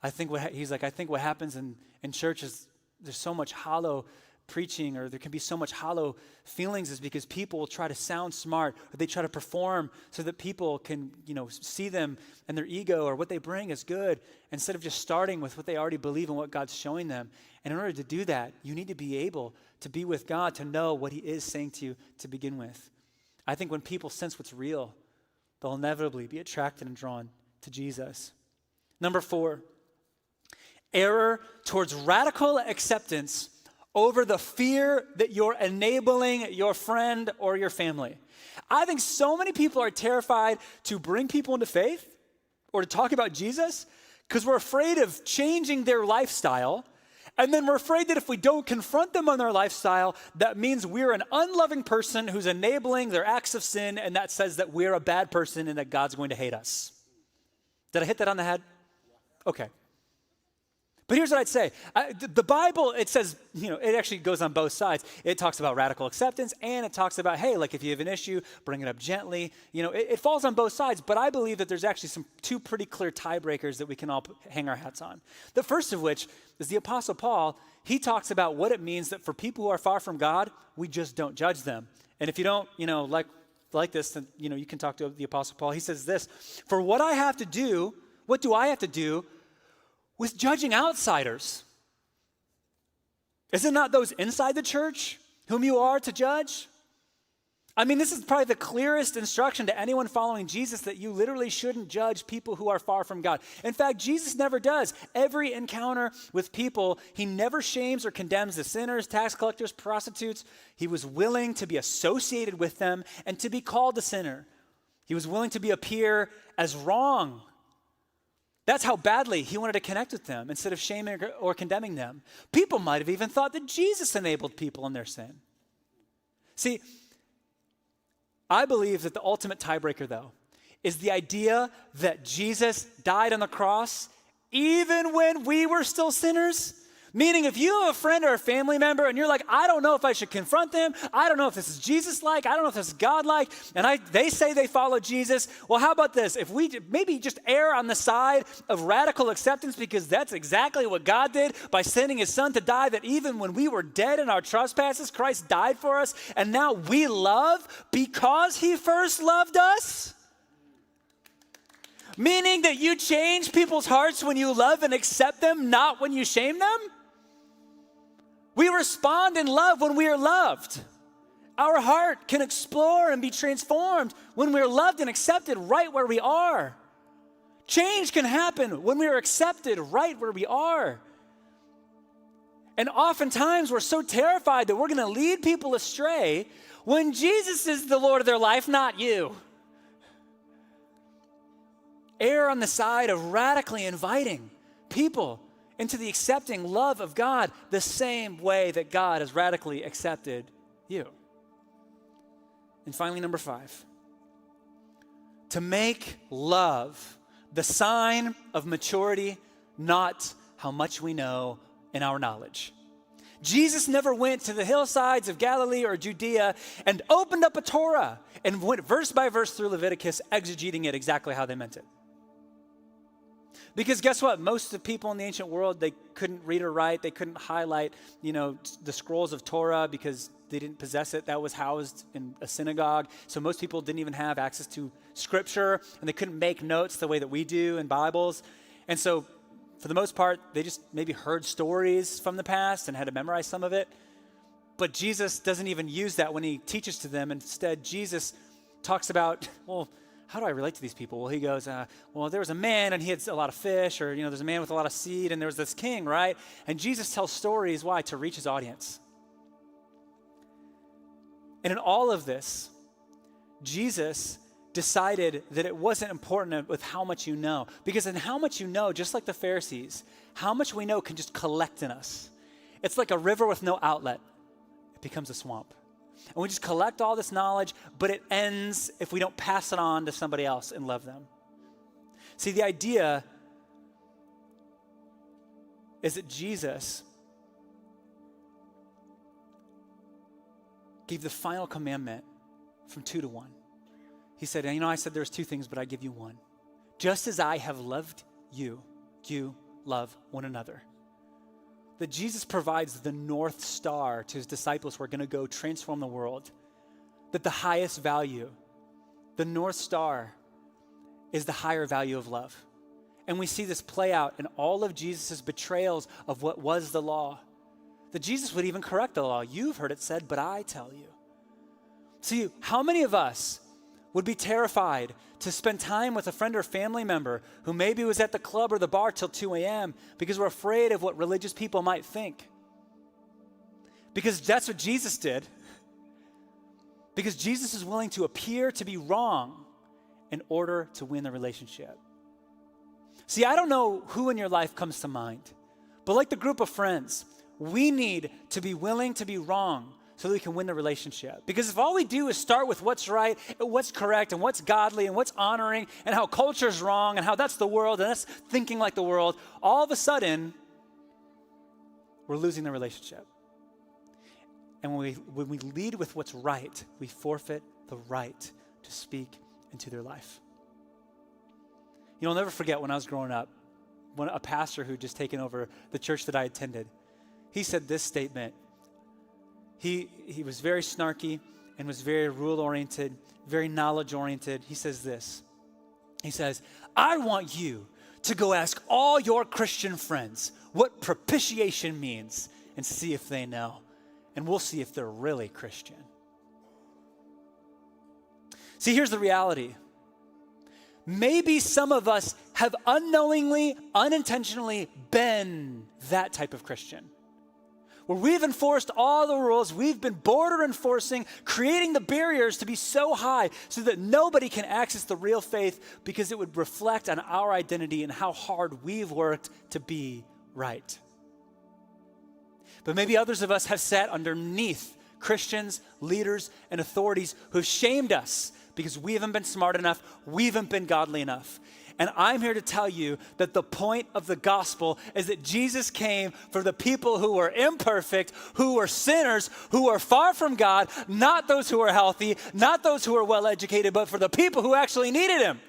I think what happens in church is there's so much hollow preaching, or there can be so much hollow feelings, is because people will try to sound smart, or they try to perform so that people can, see them and their ego or what they bring is good, instead of just starting with what they already believe and what God's showing them. And in order to do that, you need to be able to be with God, to know what he is saying to you to begin with. I think when people sense what's real, they'll inevitably be attracted and drawn to Jesus. Number 4, error towards radical acceptance over the fear that you're enabling your friend or your family. I think so many people are terrified to bring people into faith or to talk about Jesus because we're afraid of changing their lifestyle. And then we're afraid that if we don't confront them on their lifestyle, that means we're an unloving person who's enabling their acts of sin, and that says that we're a bad person and that God's going to hate us. Did I hit that on the head? Okay. But here's what I'd say. The Bible, it says, it actually goes on both sides. It talks about radical acceptance, and it talks about, hey, like if you have an issue, bring it up gently. It falls on both sides, but I believe that there's actually two pretty clear tiebreakers that we can all hang our hats on. The first of which is the Apostle Paul. He talks about what it means that for people who are far from God, we just don't judge them. And if you don't, like this, then, you can talk to the Apostle Paul. He says this, "For what do I have to do with judging outsiders? Is it not those inside the church whom you are to judge?" I mean, this is probably the clearest instruction to anyone following Jesus, that you literally shouldn't judge people who are far from God. In fact, Jesus never does. Every encounter with people, he never shames or condemns the sinners, tax collectors, prostitutes. He was willing to be associated with them and to be called a sinner. He was willing to appear as wrong. That's how badly he wanted to connect with them instead of shaming or condemning them. People might have even thought that Jesus enabled people in their sin. See, I believe that the ultimate tiebreaker, though, is the idea that Jesus died on the cross even when we were still sinners. Meaning, if you have a friend or a family member and you're like, I don't know if I should confront them, I don't know if this is Jesus-like, I don't know if this is God-like, and they say they follow Jesus, well, how about this? If we maybe just err on the side of radical acceptance, because that's exactly what God did by sending his son to die, that even when we were dead in our trespasses, Christ died for us, and now we love because he first loved us? Meaning that you change people's hearts when you love and accept them, not when you shame them? We respond in love when we are loved. Our heart can explore and be transformed when we're loved and accepted right where we are. Change can happen when we are accepted right where we are. And oftentimes we're so terrified that we're going to lead people astray when Jesus is the Lord of their life, not you. Err on the side of radically inviting people into the accepting love of God the same way that God has radically accepted you. And finally, number 5, to make love the sign of maturity, not how much we know in our knowledge. Jesus never went to the hillsides of Galilee or Judea and opened up a Torah and went verse by verse through Leviticus, exegeting it exactly how they meant it. Because guess what? Most of the people in the ancient world, they couldn't read or write. They couldn't highlight, the scrolls of Torah because they didn't possess it. That was housed in a synagogue. So most people didn't even have access to scripture, and they couldn't make notes the way that we do in Bibles. And so for the most part, they just maybe heard stories from the past and had to memorize some of it. But Jesus doesn't even use that when he teaches to them. Instead, Jesus talks about, well, how do I relate to these people? Well, he goes, well, there was a man and he had a lot of fish, or, there's a man with a lot of seed and there was this king, right? And Jesus tells stories, why? To reach his audience. And in all of this, Jesus decided that it wasn't important with how much you know. Because in how much you know, just like the Pharisees, how much we know can just collect in us. It's like a river with no outlet. It becomes a swamp. And we just collect all this knowledge, but it ends if we don't pass it on to somebody else and love them. See, the idea is that Jesus gave the final commandment from 2 to 1. He said, I said there's 2 things, but I give you one. Just as I have loved you, you love one another. That Jesus provides the North Star to his disciples who are going to go transform the world. That the highest value, the North Star, is the higher value of love. And we see this play out in all of Jesus' betrayals of what was the law. That Jesus would even correct the law. You've heard it said, but I tell you. See, how many of us would be terrified to spend time with a friend or family member who maybe was at the club or the bar till 2 a.m. because we're afraid of what religious people might think? Because that's what Jesus did. Because Jesus is willing to appear to be wrong in order to win the relationship. See, I don't know who in your life comes to mind, but like the group of friends, we need to be willing to be wrong so that we can win the relationship. Because if all we do is start with what's right, and what's correct, and what's godly, and what's honoring, and how culture's wrong, and how that's the world, and that's thinking like the world, all of a sudden, we're losing the relationship. And when we lead with what's right, we forfeit the right to speak into their life. I'll never forget when I was growing up, when a pastor who had just taken over the church that I attended, he said this statement. He was very snarky and was very rule-oriented, very knowledge-oriented. He says this. He says, I want you to go ask all your Christian friends what propitiation means and see if they know. And we'll see if they're really Christian. See, here's the reality. Maybe some of us have unknowingly, unintentionally been that type of Christian. where we've enforced all the rules, we've been border enforcing, creating the barriers to be so high so that nobody can access the real faith because it would reflect on our identity and how hard we've worked to be right. But maybe others of us have sat underneath Christians, leaders, and authorities who've shamed us because we haven't been smart enough, we haven't been godly enough. And I'm here to tell you that the point of the gospel is that Jesus came for the people who were imperfect, who were sinners, who are far from God, not those who are healthy, not those who are well-educated, but for the people who actually needed him.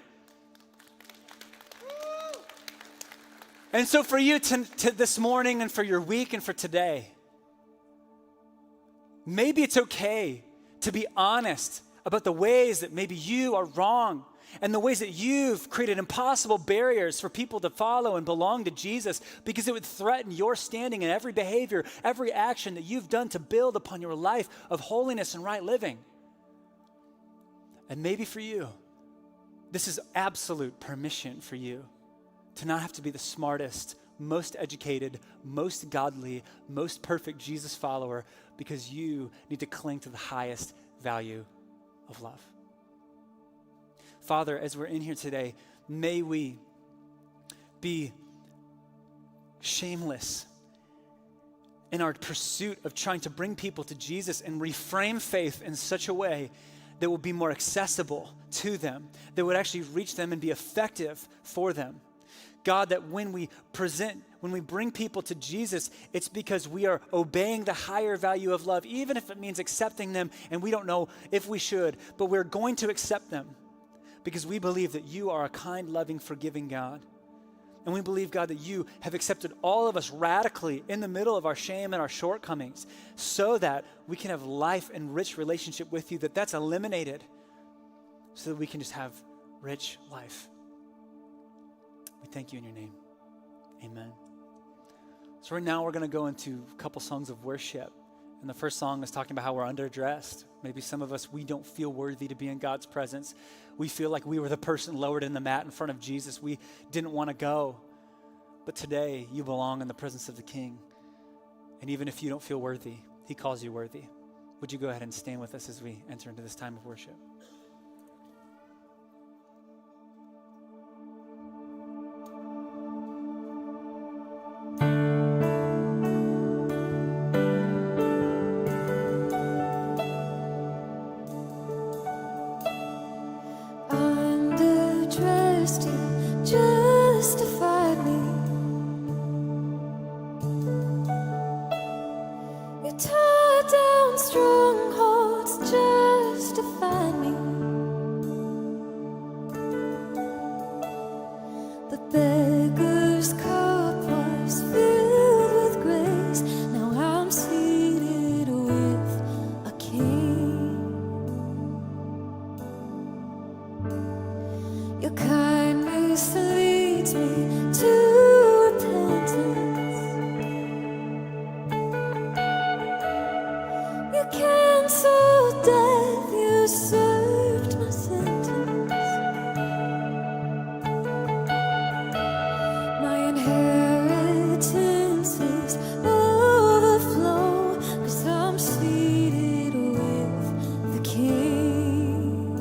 And so for you to this morning and for your week and for today, maybe it's okay to be honest about the ways that maybe you are wrong and the ways that you've created impossible barriers for people to follow and belong to Jesus because it would threaten your standing in every behavior, every action that you've done to build upon your life of holiness and right living. And maybe for you, this is absolute permission for you to not have to be the smartest, most educated, most godly, most perfect Jesus follower because you need to cling to the highest value of love. Father, as we're in here today, may we be shameless in our pursuit of trying to bring people to Jesus and reframe faith in such a way that will be more accessible to them, that would actually reach them and be effective for them. God, that when we bring people to Jesus, it's because we are obeying the higher value of love, even if it means accepting them and we don't know if we should, but we're going to accept them because we believe that you are a kind, loving, forgiving God. And we believe, God, that you have accepted all of us radically in the middle of our shame and our shortcomings so that we can have life and rich relationship with you, that's eliminated so that we can just have rich life. We thank you in your name. Amen. So right now we're going to go into a couple songs of worship. And the first song is talking about how we're underdressed. Maybe some of us, we don't feel worthy to be in God's presence. We feel like we were the person lowered in the mat in front of Jesus. We didn't want to go. But today you belong in the presence of the King. And even if you don't feel worthy, he calls you worthy. Would you go ahead and stand with us as we enter into this time of worship? Underdressed, you justified me. You tore down strongholds, justified me. The beggar's cup was filled with grace. Now I'm seated with a king. Your kindness leads me to repentance. You canceled death, you served my sentence. My inheritance is overflow, 'cause I'm seated with the King.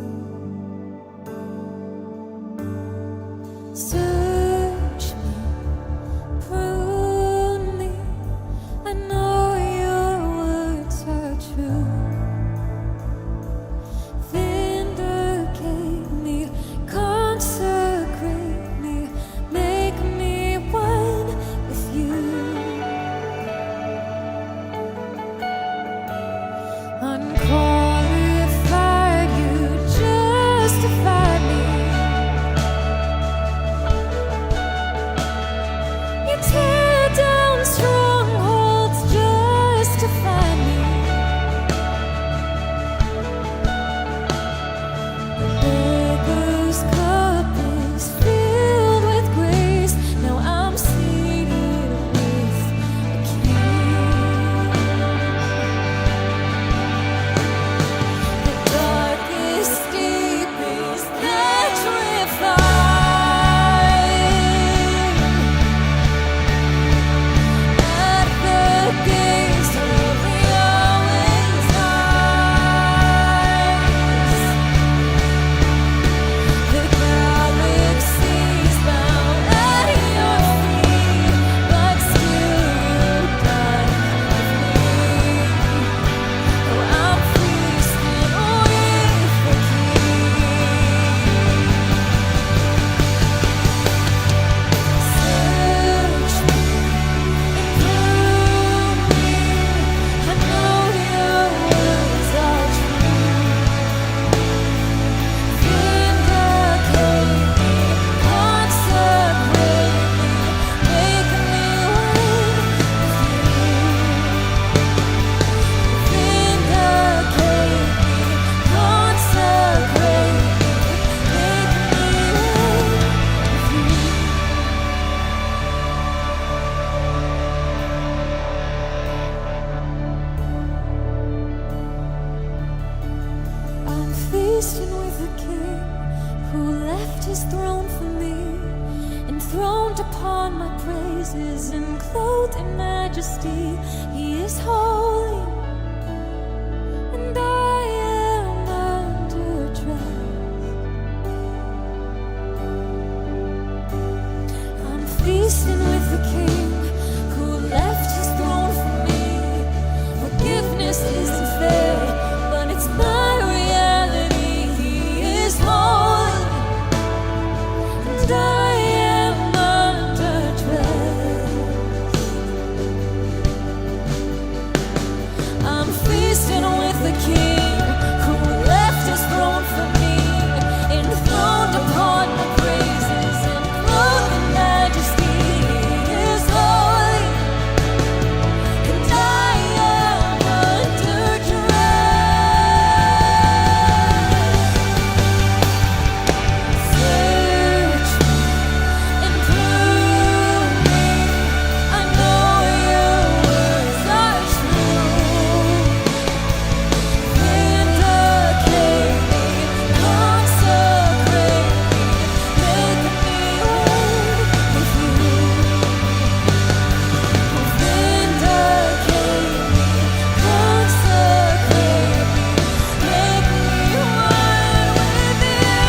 feasting with the King who left his throne for me, enthroned upon my praises and clothed in majesty. He is holy, and I am under trust. I'm feasting with the King who left his throne for me. Forgiveness isn't fair, but it's my reality. He is holy, and I am under trust. I'm feasting with the King who left his throne for me, enthroned upon my praises and clothed in majesty. He is holy, and I am under trust. Search me and prove me. I know your words are true. Vindicate me, consecrate me, make me one with you. Vindicate me, consecrate me, make me one with you.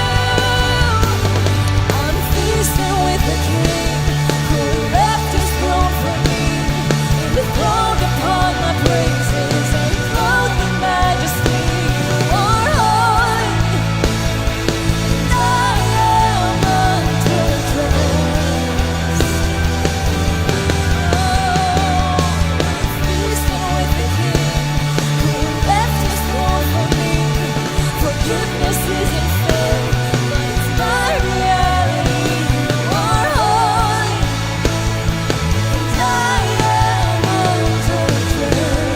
I'm feasting with the King who left his throne for me, enthroned upon my praises and clothed in majesty. You are holy, and I am under trust. Feasting with the King who left his throne for me. Forgiveness isn't fair, but it's my reality. You are holy, and I am under trust.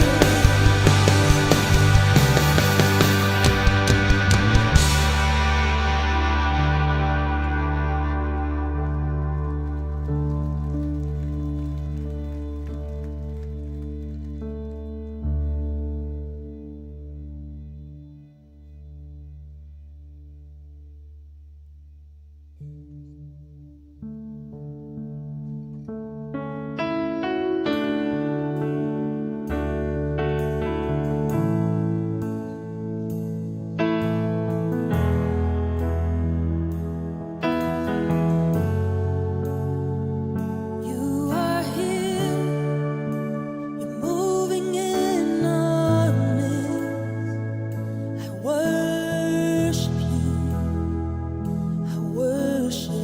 You are here, you're moving in our midst. I worship you, I worship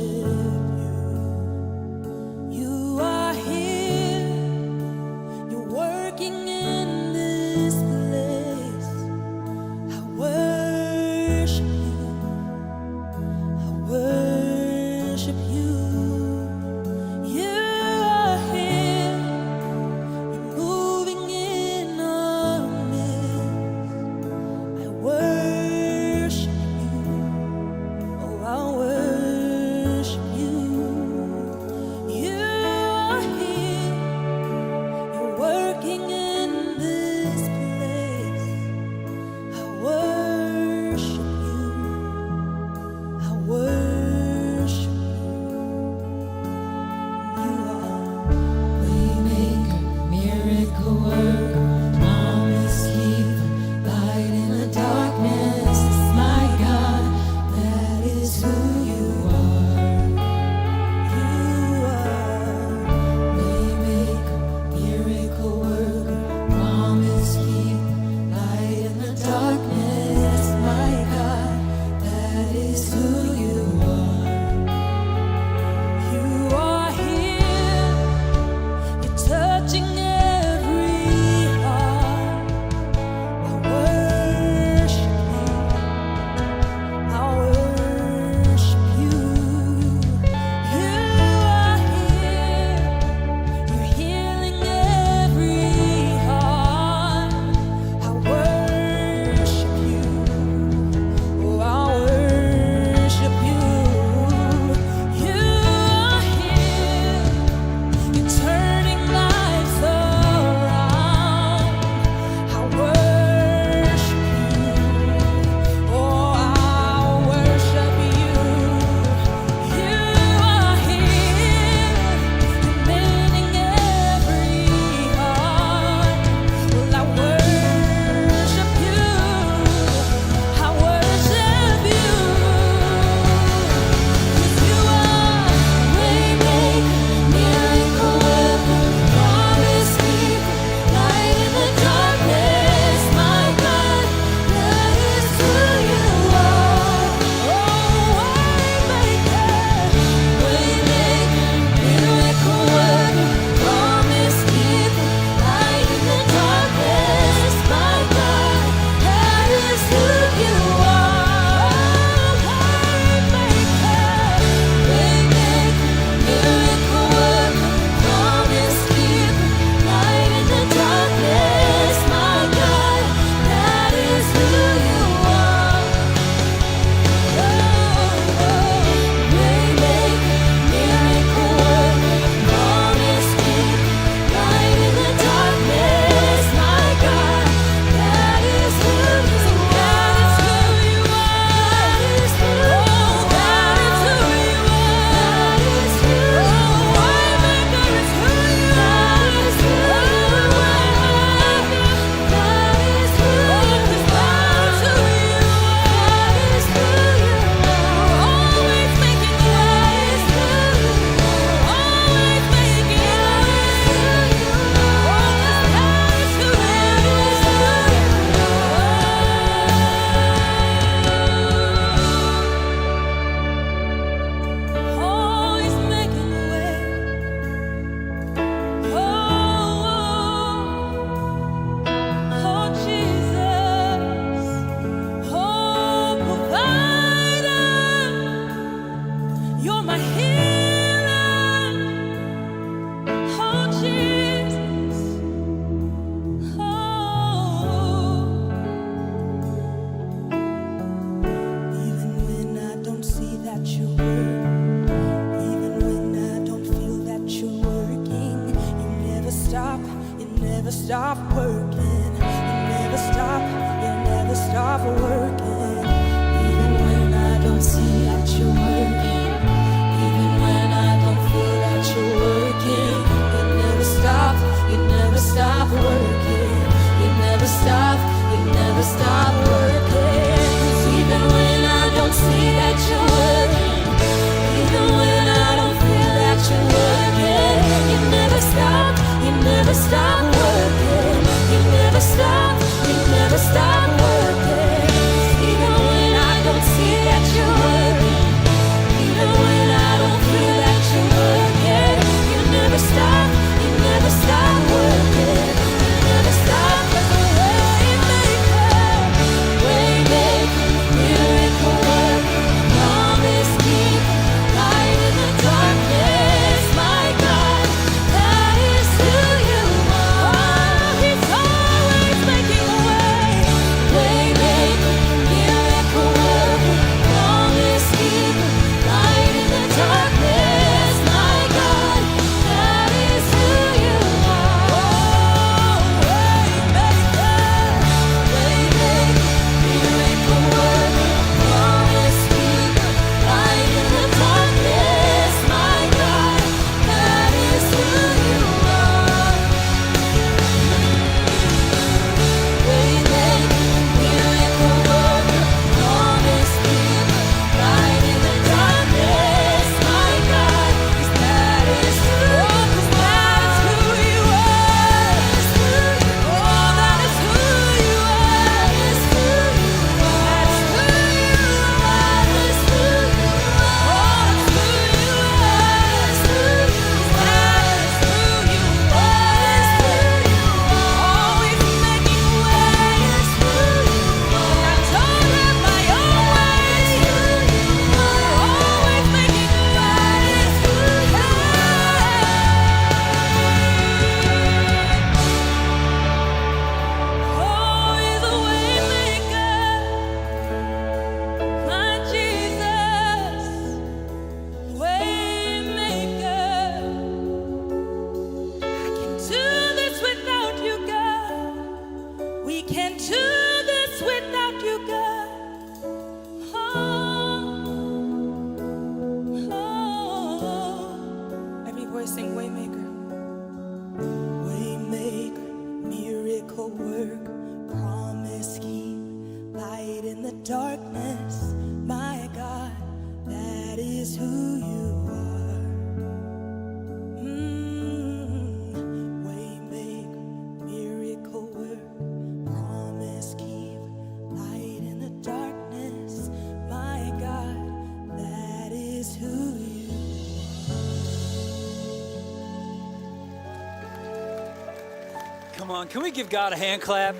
Come on, can we give God a hand clap?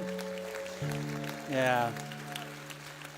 Yeah.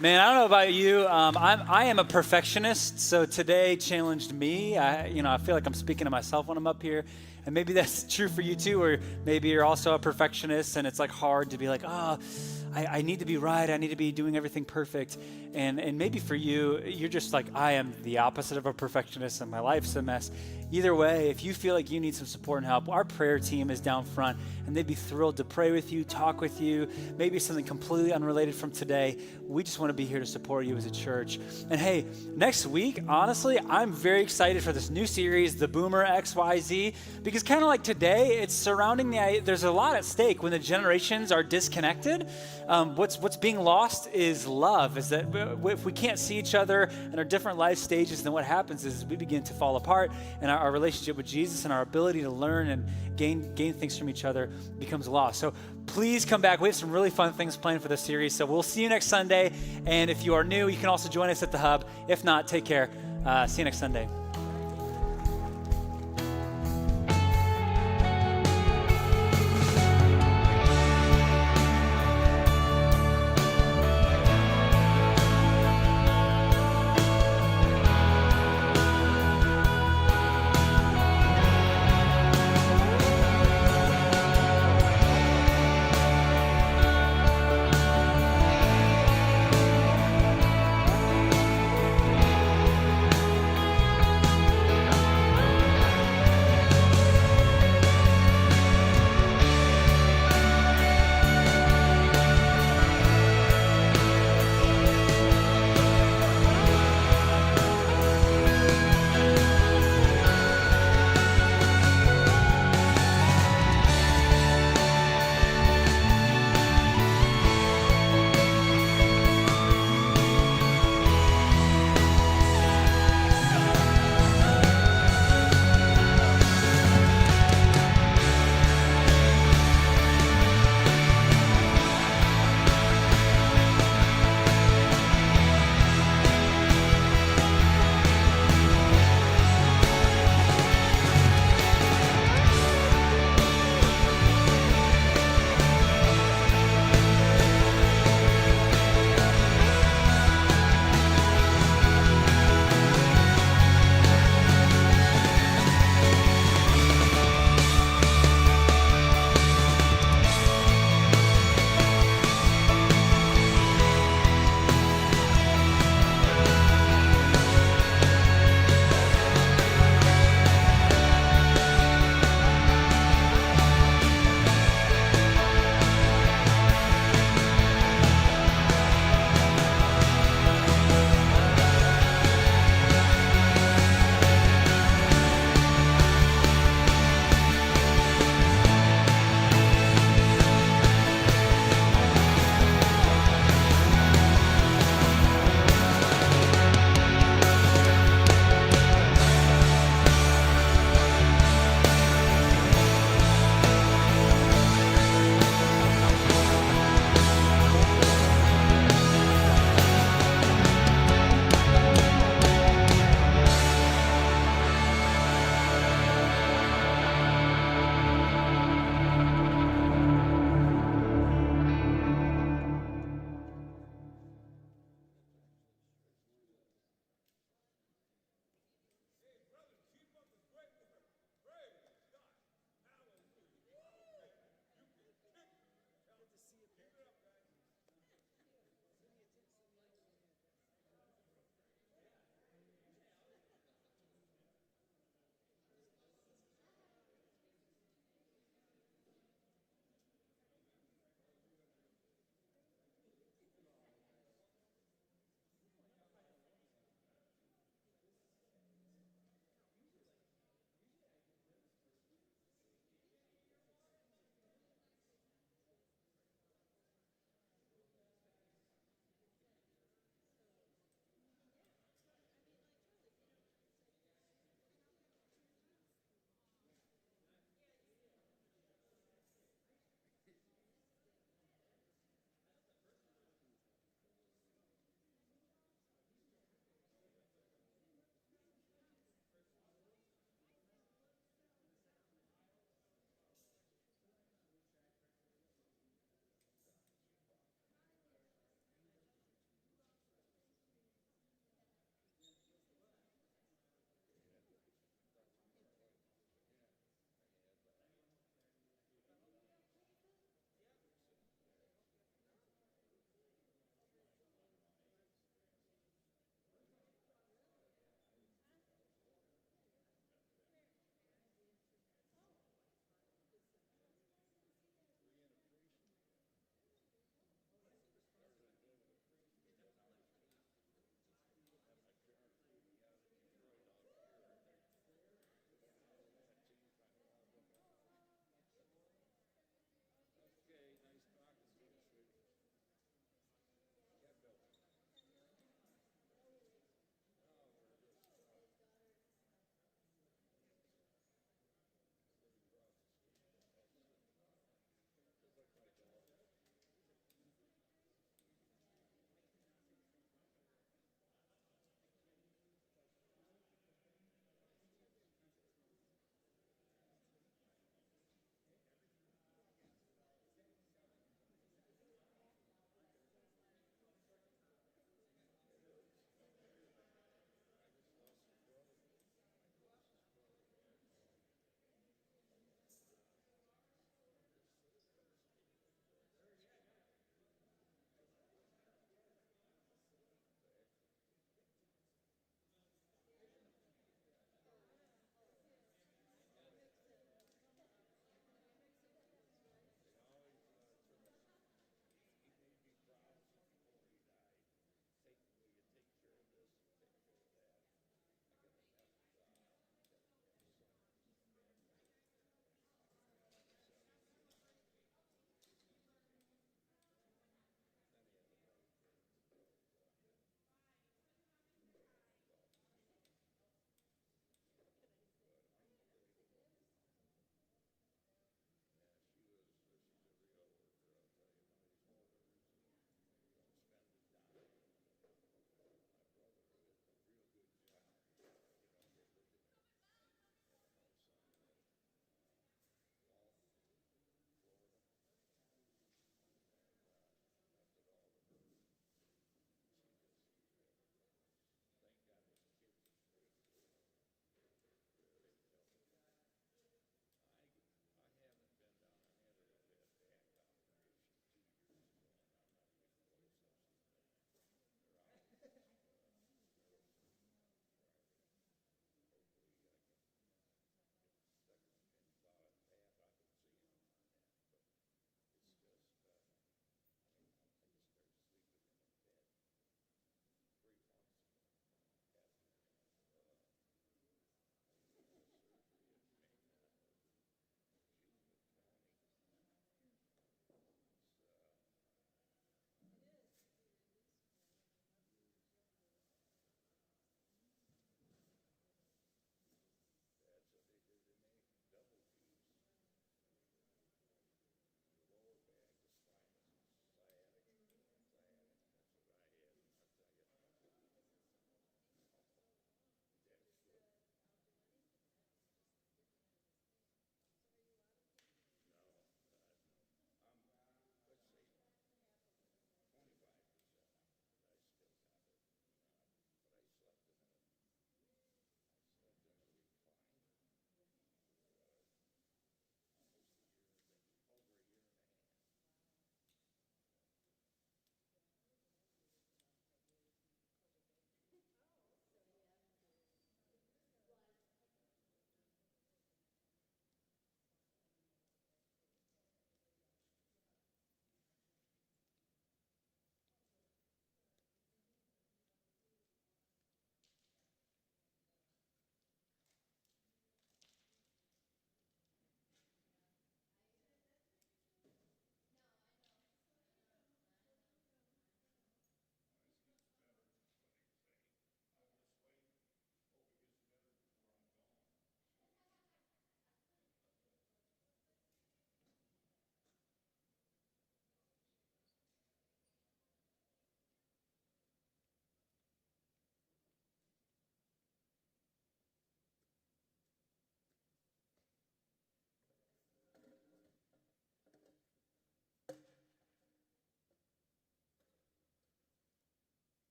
Man, I don't know about you. I am a perfectionist, so today challenged me. I feel like I'm speaking to myself when I'm up here, and maybe that's true for you too, or maybe you're also a perfectionist, and it's like hard to be like, I need to be right. I need to be doing everything perfect. And maybe for you, you're just like, I am the opposite of a perfectionist and my life's a mess. Either way, if you feel like you need some support and help, our prayer team is down front and they'd be thrilled to pray with you, talk with you, maybe something completely unrelated from today. We just want to be here to support you as a church. And hey, next week, honestly, I'm very excited for this new series, The Boomer XYZ, because kind of like today, it's surrounding there's a lot at stake when the generations are disconnected. What's being lost is love, is that if we can't see each other in our different life stages, then what happens is we begin to fall apart, and our relationship with Jesus and our ability to learn and gain things from each other becomes lost. So please come back. We have some really fun things planned for this series. So we'll see you next Sunday. And if you are new, you can also join us at the Hub. If not, take care. See you next Sunday.